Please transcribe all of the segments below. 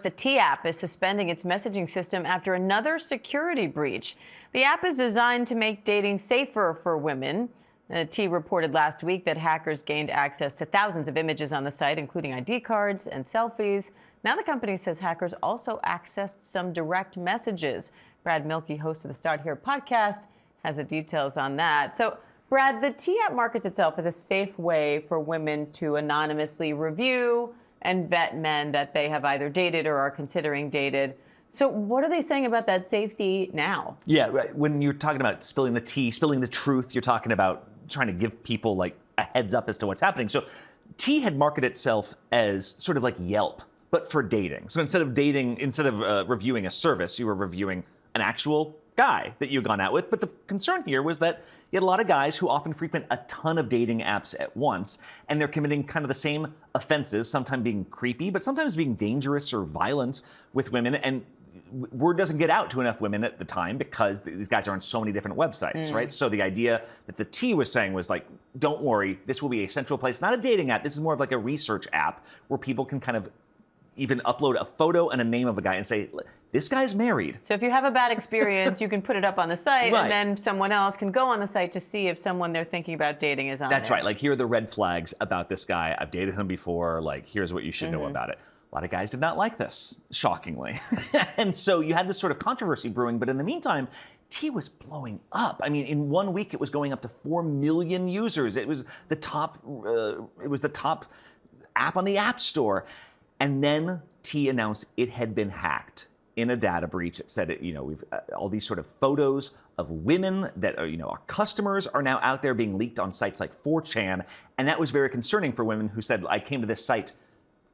The T app is suspending its messaging system after another security breach. The app is designed to make dating safer for women. T reported last week that hackers gained access to thousands of images on the site, including ID cards and selfies. Now the company says hackers also accessed some direct messages. Brad Milkey, host of the Start Here podcast, has the details on that. So, Brad, the T app markets itself as a safe way for women to anonymously review and vet men that they have either dated or are considering dated. So what are they saying about that safety now? Yeah, right. When you're talking about spilling the tea, spilling the truth, you're talking about trying to give people like a heads up as to what's happening. So T had marketed itself as sort of like Yelp, but for dating. So instead of reviewing a service, you were reviewing an actual guy that you'd gone out with. But the concern here was that you had a lot of guys who often frequent a ton of dating apps at once, and they're committing kind of the same offenses, sometimes being creepy, but sometimes being dangerous or violent with women. And word doesn't get out to enough women at the time because these guys are on so many different websites, right? So the idea that the T was saying was like, don't worry, this will be a central place, not a dating app. This is more of like a research app where people can kind of even upload a photo and a name of a guy and say, this guy's married. So if you have a bad experience, you can put it up on the site, right. And then someone else can go on the site to see if someone they're thinking about dating is on That's there. right. Like, here are the red flags about this guy. I've dated him before. Like, here's what you should know about it. A lot of guys did not like this, shockingly. And so you had this sort of controversy brewing. But in the meantime, T was blowing up. I mean, in 1 week, it was going up to 4 million users. It was the top. App on the App Store. And then T announced it had been hacked in a data breach. It said, we've all these sort of photos of women that are, our customers are now out there being leaked on sites like 4chan. And that was very concerning for women who said, I came to this site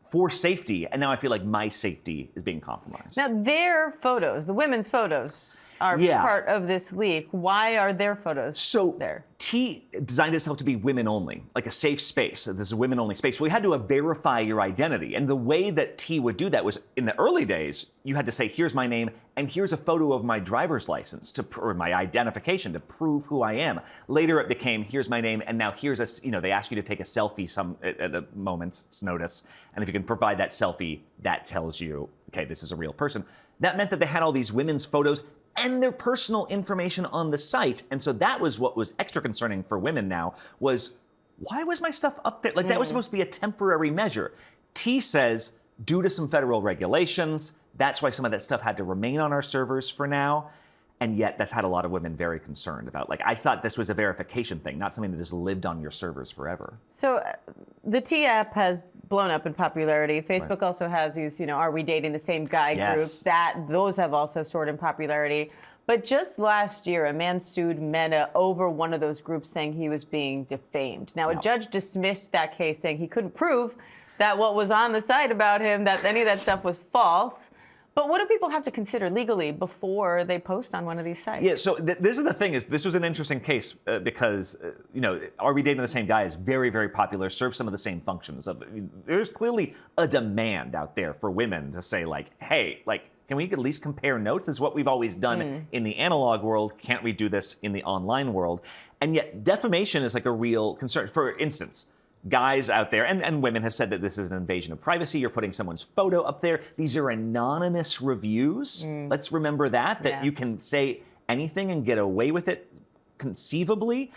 for safety, and now I feel like my safety is being compromised. Now, their photos, the women's photos, are part of this leak. Why are their photos there? T designed itself to be women only, like a safe space. This is a women only space. Well, you had to verify your identity. And the way that T would do that was, in the early days, you had to say, here's my name, and here's a photo of my driver's license, or my identification to prove who I am. Later it became, here's my name, and now here's they ask you to take a selfie at a moment's notice. And if you can provide that selfie, that tells you, okay, this is a real person. That meant that they had all these women's photos and their personal information on the site. And so that was what was extra concerning for women now, was why was my stuff up there? Like, that was supposed to be a temporary measure. T says, due to some federal regulations, that's why some of that stuff had to remain on our servers for now. And yet that's had a lot of women very concerned about. Like, I thought this was a verification thing, not something that just lived on your servers forever. So the T app has blown up in popularity. Facebook also has these, are we dating the same guy groups? Those have also soared in popularity. But just last year, a man sued Meta over one of those groups, saying he was being defamed. Now, a judge dismissed that case, saying he couldn't prove that what was on the site about him, that any of that stuff was false. But what do people have to consider legally before they post on one of these sites? Yeah, so this is the thing, is this was an interesting case because, Are We Dating the Same Guy is very, very popular, serves some of the same functions. There's clearly a demand out there for women to say, like, hey, like, can we at least compare notes? This is what we've always done in the analog world. Can't we do this in the online world? And yet defamation is like a real concern. For instance, guys out there, and women have said that this is an invasion of privacy. You're putting someone's photo up there. These are anonymous reviews. Let's remember that you can say anything and get away with it conceivably.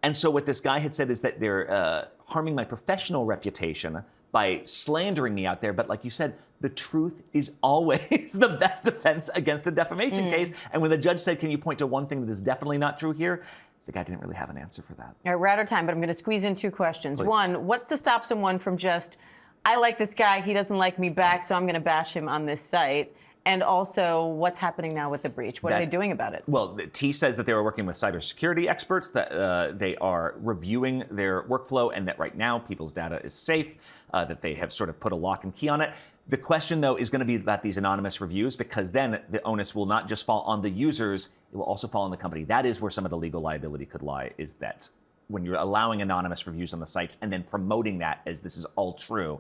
And so what this guy had said is that they're harming my professional reputation by slandering me out there. But like you said, the truth is always the best defense against a defamation case. And when the judge said, can you point to one thing that is definitely not true here? The guy didn't really have an answer for that. All right, we're out of time, but I'm going to squeeze in 2 questions. Please. One, what's to stop someone from just, I like this guy, he doesn't like me back, so I'm going to bash him on this site? And also, what's happening now with the breach? What are they doing about it? Well, T says that they were working with cybersecurity experts, that they are reviewing their workflow, and that right now people's data is safe, that they have sort of put a lock and key on it. The question, though, is going to be about these anonymous reviews, because then the onus will not just fall on the users, it will also fall on the company. That is where some of the legal liability could lie, is that when you're allowing anonymous reviews on the sites and then promoting that as this is all true,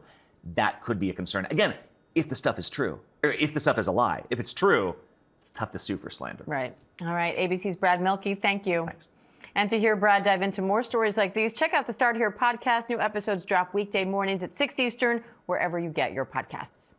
that could be a concern. Again, if the stuff is true, or if the stuff is a lie. If it's true, it's tough to sue for slander. Right. All right. ABC's Brad Milkey, thank you. Thanks. And to hear Brad dive into more stories like these, check out the Start Here podcast. New episodes drop weekday mornings at 6 Eastern, wherever you get your podcasts.